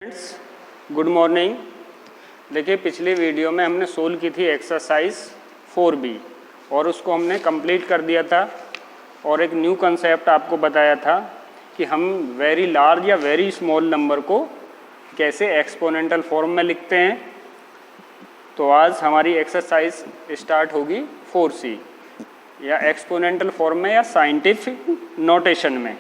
Friends, good morning. देखिए, पिछली video में हमने सोल्व की थी एक्सरसाइज 4B और उसको हमने कंप्लीट कर दिया था और एक न्यू कंसेप्ट आपको बताया था कि हम वेरी लार्ज या वेरी स्मॉल नंबर को कैसे एक्सपोनेंटल फॉर्म में लिखते हैं। तो आज हमारी एक्सरसाइज स्टार्ट होगी 4C या एक्सपोनेंटल फॉर्म में या साइंटिफिक नोटेशन में।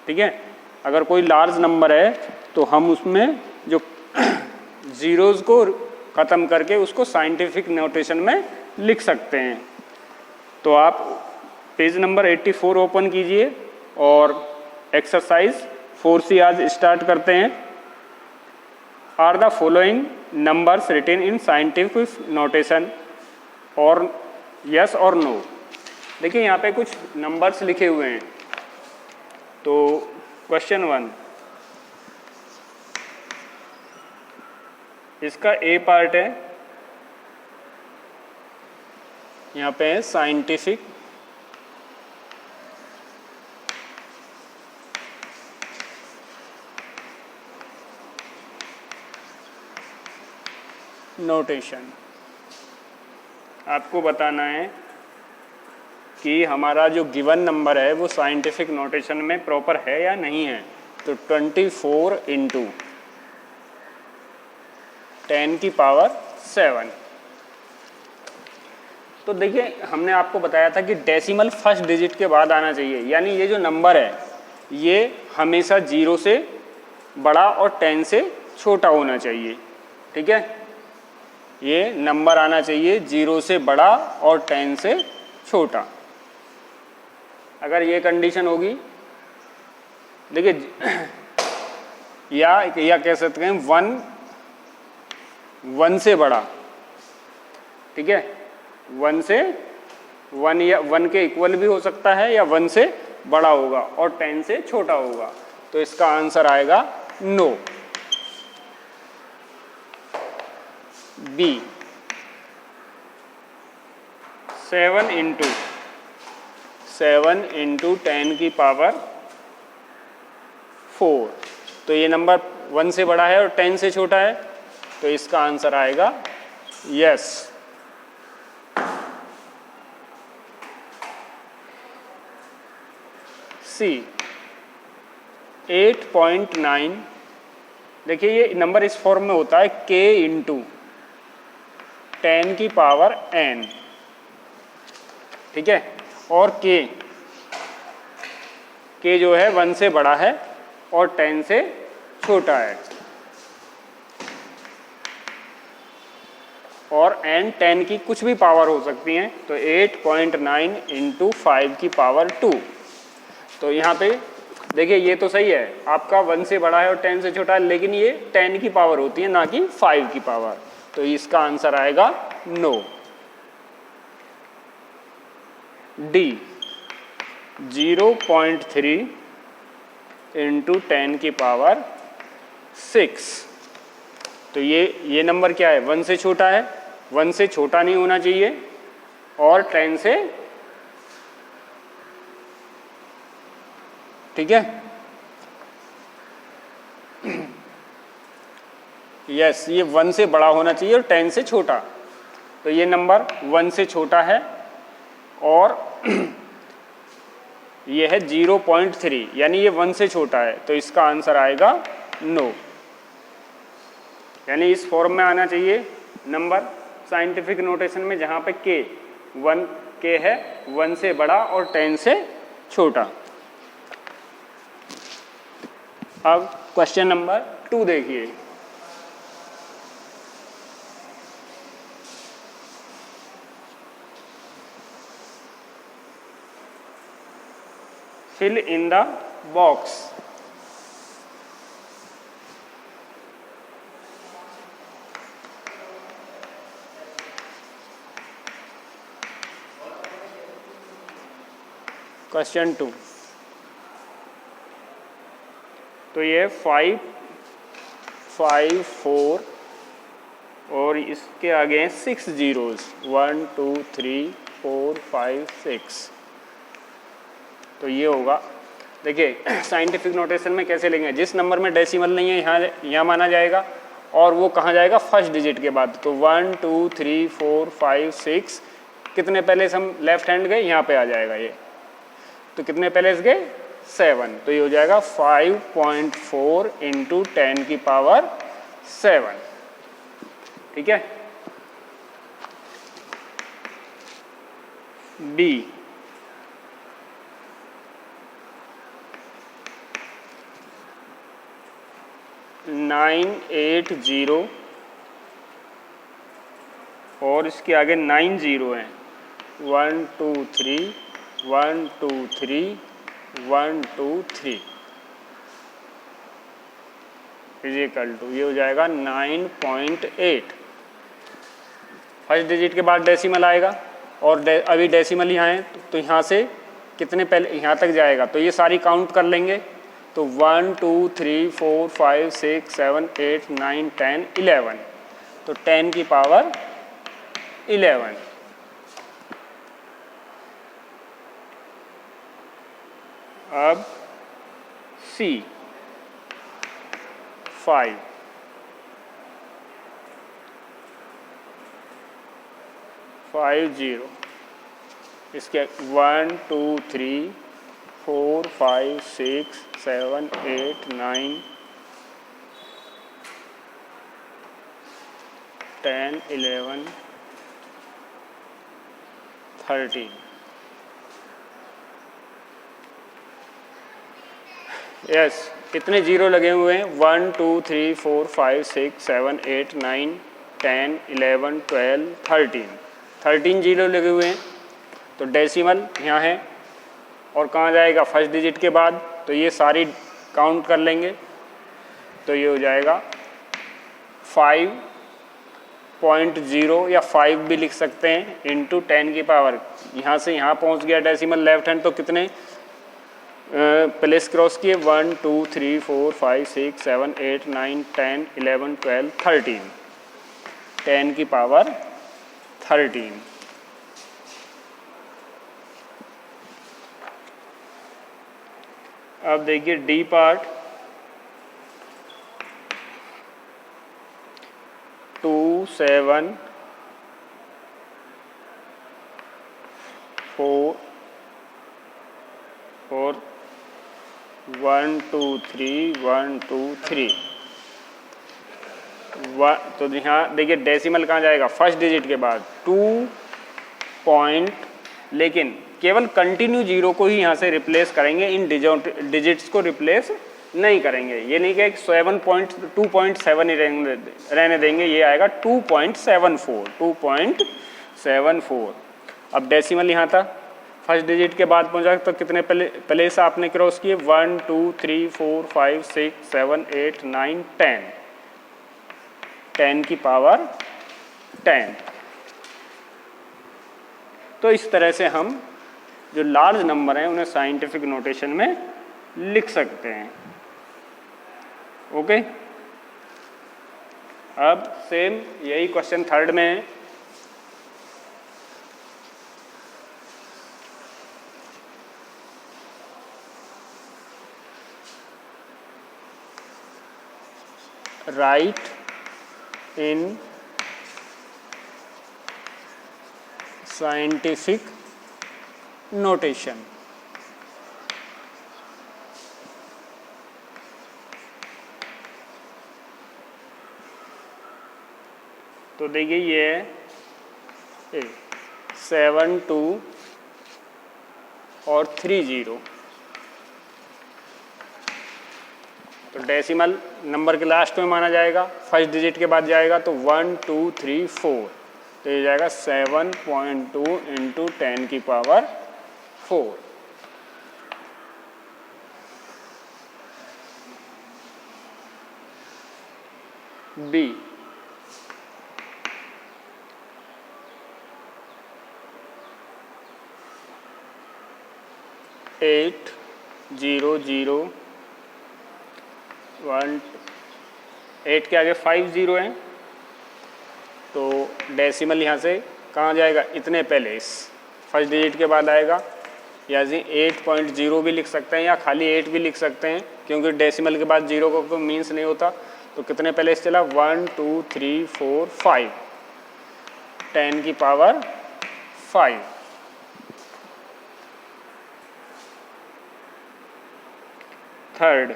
ठीक है, अगर कोई लार्ज नंबर है तो हम उसमें जो ज़ीरोज़ को ख़त्म करके उसको साइंटिफिक नोटेशन में लिख सकते हैं। तो आप पेज नंबर 84 ओपन कीजिए और एक्सरसाइज 4C आज स्टार्ट करते हैं। Are the following numbers written in scientific notation और यस और नो। देखिए, यहाँ पे कुछ नंबर्स लिखे हुए हैं। तो क्वेश्चन 1, इसका ए पार्ट है, यहाँ पे है साइंटिफिक नोटेशन। आपको बताना है कि हमारा जो गिवन नंबर है वो साइंटिफिक नोटेशन में प्रॉपर है या नहीं है। तो 24 × 10⁻⁷। तो देखिए, हमने आपको बताया था कि डेसिमल फर्स्ट डिजिट के बाद आना चाहिए, यानी ये जो नंबर है ये हमेशा 0 से बड़ा और 10 से छोटा होना चाहिए। ठीक है, ये नंबर आना चाहिए 0 से बड़ा और 10 से छोटा। अगर ये कंडीशन होगी, देखिए या कह सकते हैं 1 से बड़ा। ठीक है, 1 से 1 या 1 के इक्वल भी हो सकता है या 1 से बड़ा होगा और 10 से छोटा होगा। तो इसका आंसर आएगा नो। बी 7 × 10⁻⁴। तो ये नंबर 1 से बड़ा है और 10 से छोटा है, तो इसका आंसर आएगा यस। सी 8.9। देखिए, ये नंबर इस फॉर्म में होता है k × 10⁻n। ठीक है, और k जो है 1 से बड़ा है और 10 से छोटा है, और n 10 की कुछ भी पावर हो सकती हैं। तो 8.9 × 5⁵2। तो यहाँ पे देखिए, ये तो सही है, आपका 1 से बड़ा है और 10 से छोटा है, लेकिन ये 10 की पावर होती है, ना कि 5 की पावर। तो इसका आंसर आएगा नो। डी 0.3 × 10⁻⁶। तो ये नंबर क्या है, 1 से छोटा है, 1 से छोटा नहीं होना चाहिए और 10 से, ठीक है, यस, ये 1 से बड़ा होना चाहिए और 10 से छोटा। तो ये नंबर 1 से छोटा है और ये है 0.3, यानी ये 1 से छोटा है। तो इसका आंसर आएगा नो। यानी इस फॉर्म में आना चाहिए नंबर साइंटिफिक नोटेशन में, जहाँ पे k है 1 से बड़ा और 10 से छोटा। अब क्वेश्चन नंबर 2 देखिए। Fill in the box. Question 2। तो ये 5, 5, 4 और इसके आगे हैं 6 ज़ीरोज़, 1, 2, 3, 4, 5, 6। तो ये होगा देखिए साइंटिफिक नोटेशन में कैसे लेंगे, जिस नंबर में डेसिमल नहीं है यहाँ माना जाएगा, और वो कहाँ जाएगा, फर्स्ट डिजिट के बाद। तो 1 2 3 4 5 6 कितने पहले से हम लेफ्ट हैंड गए, यहाँ पे आ जाएगा ये। तो कितने पहले से गए, 7। तो ये हो जाएगा 5.4 इंटू 10 की पावर 7। ठीक है। बी, नाइन 8 0 और इसके आगे 9 0 हैं। 1 2 3 1 2 3 1 2 3 इज इक्वल टू, ये हो जाएगा 9.8। फर्स्ट डिजिट के बाद डेसिमल आएगा, और अभी डेसिमल यहाँ है, तो यहाँ से कितने पहले यहाँ तक जाएगा, तो ये सारी काउंट कर लेंगे। तो 1 2 3 4 5 6 7 8 9 10 11, तो 10 की पावर 11। अब सी 5 5 0, इसके 1 2 3 4 5 6 7 8 9 10 11 13। यस, कितने जीरो लगे हुए हैं, 1 2 3 4 5 6 7 8 9 10 11 12 13, 13 जीरो लगे हुए हैं। तो डेसिमल यहाँ है, और कहाँ जाएगा, फर्स्ट डिजिट के बाद। तो ये सारी काउंट कर लेंगे, तो ये हो जाएगा 5.0 या 5 भी लिख सकते हैं, इंटू 10 की पावर। यहाँ से यहाँ पहुँच गया डेसिमल लेफ्ट हैंड, तो कितने प्लेस क्रॉस किए, 1 2 3 4 5 6 7 8 9 10 11 12 13, 10 की पावर 13। अब देखिए डी पार्ट, 2 7 4 और 1 2 3 1 2 3। तो यहाँ देखिए डेसिमल कहाँ जाएगा, फर्स्ट डिजिट के बाद 2 पॉइंट, लेकिन केवल कंटिन्यू जीरो को ही यहाँ से रिप्लेस करेंगे, इन डिजिट्स को रिप्लेस नहीं करेंगे। ये नहीं कि 2.7 ही रहने देंगे, ये आएगा 2.74। अब डेसिमल यहाँ था, फर्स्ट डिजिट के बाद पहुँचा, तो कितने प्लेस आपने क्रॉस किए, 1 2 3 4 5 6 7 8 9 10, 10 की पावर 10। तो इस तरह से हम जो लार्ज नंबर हैं उन्हें साइंटिफिक नोटेशन में लिख सकते हैं। ओके। अब सेम यही क्वेश्चन थर्ड में है। राइट इन साइंटिफिक नोटेशन। तो देखिए ये है 7 2 और 3 0। तो डेसिमल नंबर के लास्ट में माना जाएगा, फर्स्ट डिजिट के बाद जाएगा, तो 1 2 3 4, तो ये जाएगा 7.2 इंटू 10 की पावर 4। बी 8 0 0 1, 8 के आगे 5 0 हैं, तो डेसिमल यहाँ से कहाँ जाएगा, इतने पहले इस फर्स्ट डिजिट के बाद आएगा, या 8.0 भी लिख सकते हैं या खाली 8 भी लिख सकते हैं, क्योंकि डेसिमल के बाद 0 का कोई मीन्स नहीं होता। तो कितने पहले से चला 1 2 3 4 5, 10 की पावर 5। थर्ड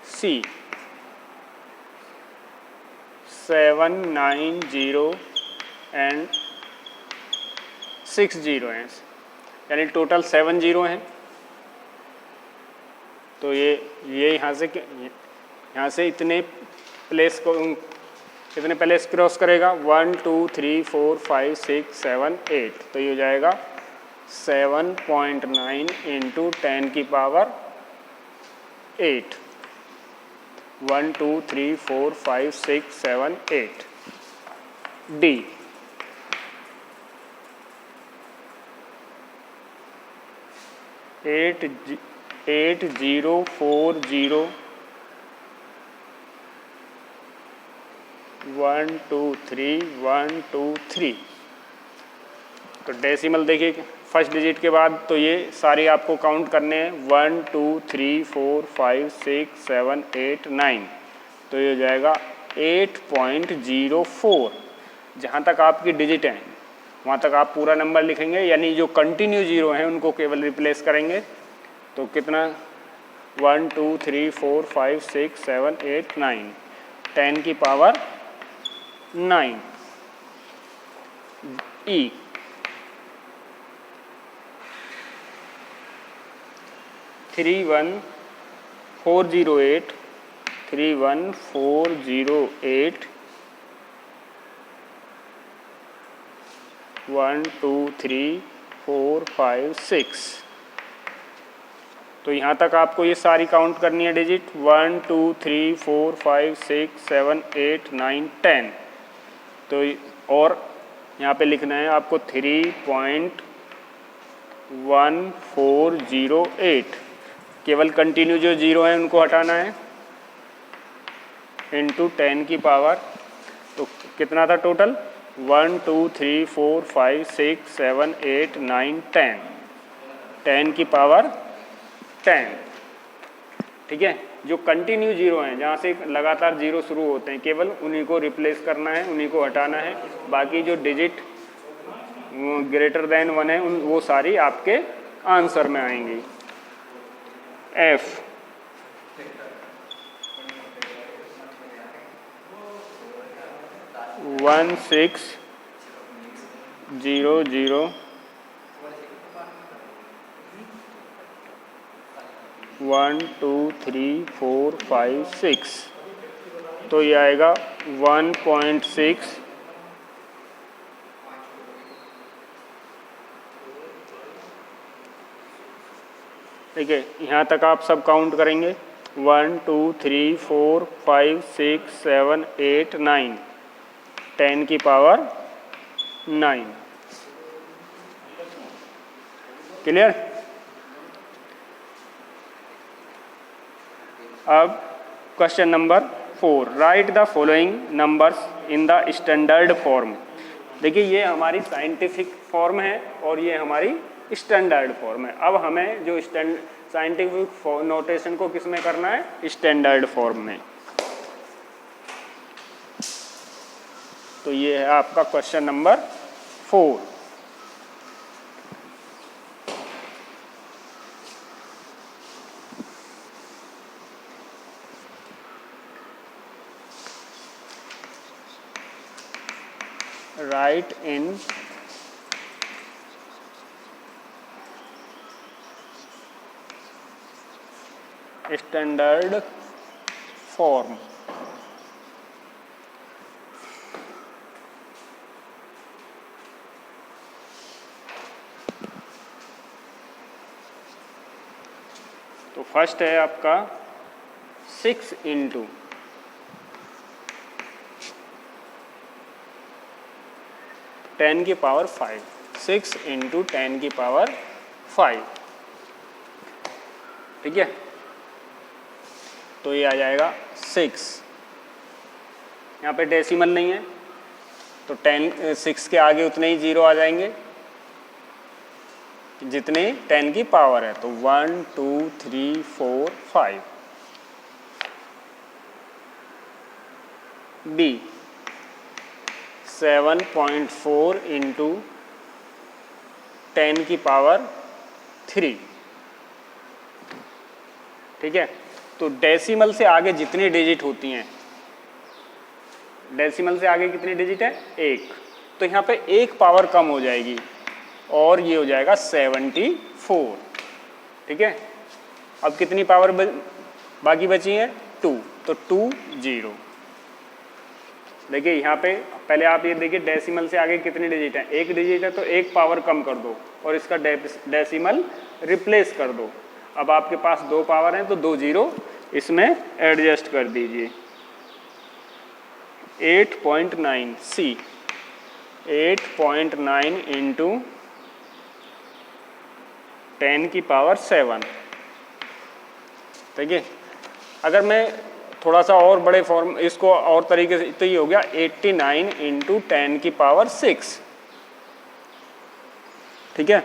सी 7 9 0 एंड 6 0 हैं, यानी टोटल 7 0 हैं। तो ये यहाँ से इतने प्लेस को कितने प्लेस क्रॉस करेगा 1 2 3 4 5 6 7 8, तो ये हो जाएगा 7.9 इंटू 10 की पावर 8। 1 2 3 4 5 6 7 8। डी 8 0 4 0 1 2 3 1 2 3। तो डेसिमल देखिए फर्स्ट डिजिट के बाद, तो ये सारी आपको काउंट करने हैं 1 2 3 4 5 6 7 8 9। तो ये हो जाएगा 8.04। जहाँ तक आपकी डिजिट हैं वहाँ तक आप पूरा नंबर लिखेंगे, यानी जो कंटिन्यू जीरो हैं उनको केवल रिप्लेस करेंगे। तो कितना 1 2 3 4 5 6 7 8 9, 10 की पावर 9। ई 31408 31408 1 2 3 4 5 6। तो यहाँ तक आपको ये सारी काउंट करनी है डिजिट 1 2 3 4 5 6 7 8 9 10। तो और यहाँ पे लिखना है आपको 3.1408। केवल कंटिन्यू जो जीरो है उनको हटाना है, इंटू 10 की पावर। तो कितना था टोटल 1 2 3 4 5 6 7 8 9 10, 10 की पावर 10। ठीक है, जो कंटिन्यू जीरो हैं जहाँ से लगातार जीरो शुरू होते हैं केवल उन्हीं को रिप्लेस करना है, उन्हीं को हटाना है। बाकी जो डिजिट ग्रेटर देन 1 है वो सारी आपके आंसर में आएंगी। F 1 6 0 0 1 2 3 4 5 6। तो ये आएगा 1.6 ठीक है। यहाँ तक आप सब काउंट करेंगे 1 2 3 4 5 6 7 8 9, 10 की पावर 9। क्लियर। अब question number 4, right the following numbers in the standard form. देखिए ये हमारी साइंटिफिक फॉर्म है और ये हमारी स्टैंडर्ड फॉर्म है। अब हमें जो साइंटिफिक नोटेशन को किस में करना है, स्टैंडर्ड फॉर्म में। तो ये है आपका question number 4। Right in standard form. तो फर्स्ट है आपका 6 इंटू 10 की पावर 5, 6 इंटू 10 की पावर 5। ठीक है, तो ये आ जाएगा 6। यहाँ पे डेसिमल नहीं है तो 6 के आगे उतने ही जीरो आ जाएंगे। जितने 10 की पावर है, तो 1 2 3 4 5। बी 7.4 इंटू 10 की पावर 3। ठीक है, तो डेसिमल से आगे जितनी डिजिट होती हैं, डेसिमल से आगे कितनी डिजिट है? 1, तो यहाँ पे एक पावर कम हो जाएगी और ये हो जाएगा 74। ठीक है, अब कितनी पावर बाकी बची है? 2, तो 2 0। देखिए यहाँ पे पहले आप ये देखिए डेसिमल से आगे कितनी डिजिट है? 1 डिजिट है, तो एक पावर कम कर दो और इसका डेसिमल रिप्लेस कर दो। अब आपके पास 2 पावर हैं, तो 2 0 इसमें एडजस्ट कर दीजिए। 8.9 सी 8.9 इंटू 10 की पावर 7। ठीक है, अगर मैं थोड़ा सा और बड़े फॉर्म इसको और तरीके से, तो ये हो गया 89 इंटू 10 की पावर 6। ठीक है,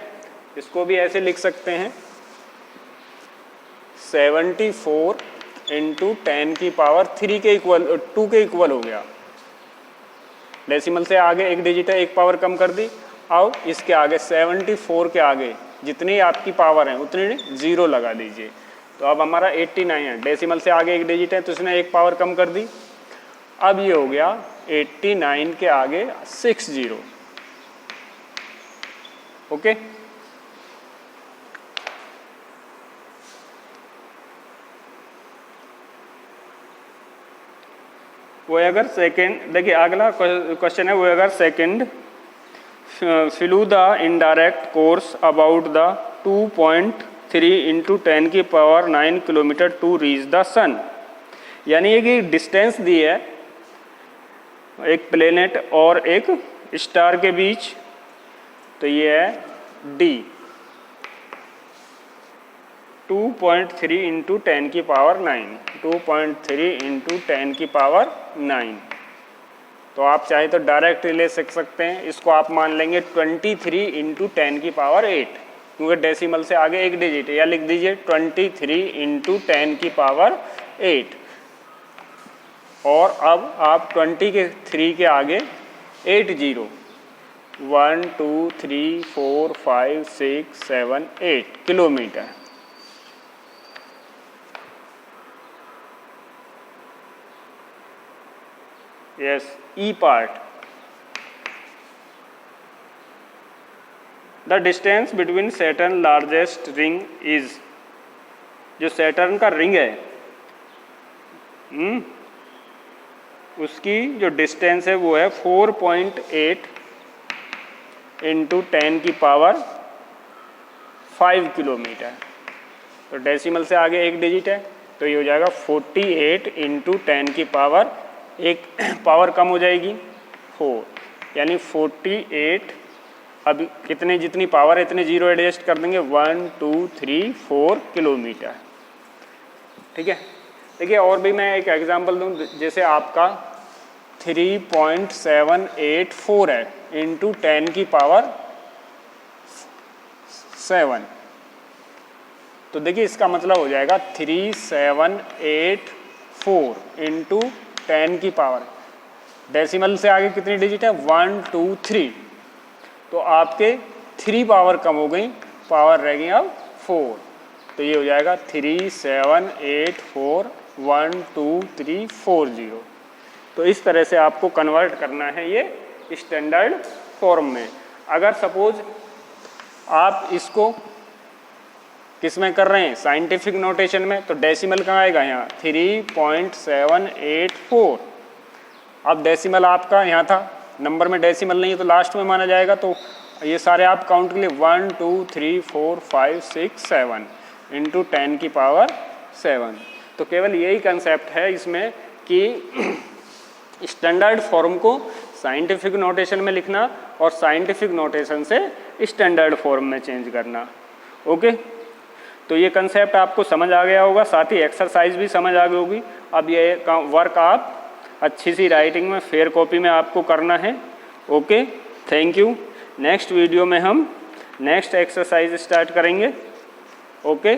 इसको भी ऐसे लिख सकते हैं 74 इंटू 10 की पावर 3 के इक्वल 2 के इक्वल हो गया। डेसिमल से आगे एक डिजिट है, एक पावर कम कर दी। अब इसके आगे 74 के आगे जितनी आपकी पावर है उतनी 0 लगा दीजिए। तो अब हमारा 89 है, डेसिमल से आगे एक डिजिट है तो इसने एक पावर कम कर दी। अब ये हो गया 89 के आगे 6 0। ओके, वो अगर सेकेंड, देखिए अगला क्वेश्चन है, वो अगर सेकेंड फिलू the indirect course about the 2.3 into 10 की power 9 kilometre to reach the sun. यानी ये डिस्टेंस दी है एक प्लेनेट और एक स्टार के बीच, तो ये है डी 2.3 इंटू 10 की पावर 9, 2.3 इंटू 10 की पावर 9। तो आप चाहे तो डायरेक्ट ले सकते हैं, इसको आप मान लेंगे 23 इंटू 10 की पावर 8, क्योंकि डेसिमल से आगे एक डिजिट है। या लिख दीजिए 23 इंटू 10 की पावर 8। और अब आप 20 के 3 के आगे 8 0, 1 2 3 4 5 6 7 8 kilometre. Yes, E part, the distance between Saturn largest ring is. जो सैटर्न का रिंग है उसकी जो डिस्टेंस है वो है 4.8 इंटू 10 की पावर 5 किलोमीटर। तो डेसिमल से आगे एक डिजिट है, तो ये हो जाएगा 48 इंटू 10 की पावर, एक पावर कम हो जाएगी 4, यानी 48। अब कितने जितनी पावर है इतने 0 एडजस्ट कर देंगे, 1 2 3 4 किलोमीटर। ठीक है, देखिए और भी मैं एक एग्जांपल दूं, जैसे आपका 3.784 है इंटू 10 की पावर 7। तो देखिए इसका मतलब हो जाएगा 3784 इंटू 10 की पावर, डेसिमल से आगे कितनी डिजिट है? 1 2 3, तो आपके 3 पावर कम हो गई, पावर रह गई अब 4। तो ये हो जाएगा 3784 1 2 3 4 0। तो इस तरह से आपको कन्वर्ट करना है ये स्टैंडर्ड फॉर्म में। अगर सपोज आप इसको किस में कर रहे हैं? साइंटिफिक नोटेशन में, तो डेसिमल कहाँ आएगा? यहाँ 3.784। अब डेसिमल आपका यहाँ था, नंबर में डेसिमल नहीं है तो लास्ट में माना जाएगा। तो ये सारे आप काउंट के लिए 1 2 3 4 5 6 7 इंटू 10 की पावर 7। तो केवल यही कंसेप्ट है इसमें कि स्टैंडर्ड फॉर्म को साइंटिफिक नोटेशन में लिखना और साइंटिफिक नोटेशन से स्टैंडर्ड फॉर्म में चेंज करना। ओके, तो ये कंसेप्ट आपको समझ आ गया होगा, साथ ही एक्सरसाइज भी समझ आ गई होगी। अब ये वर्क आप अच्छी सी राइटिंग में फेयर कॉपी में आपको करना है। Okay, thank you. Next video में हम नेक्स्ट एक्सरसाइज स्टार्ट करेंगे। ओके।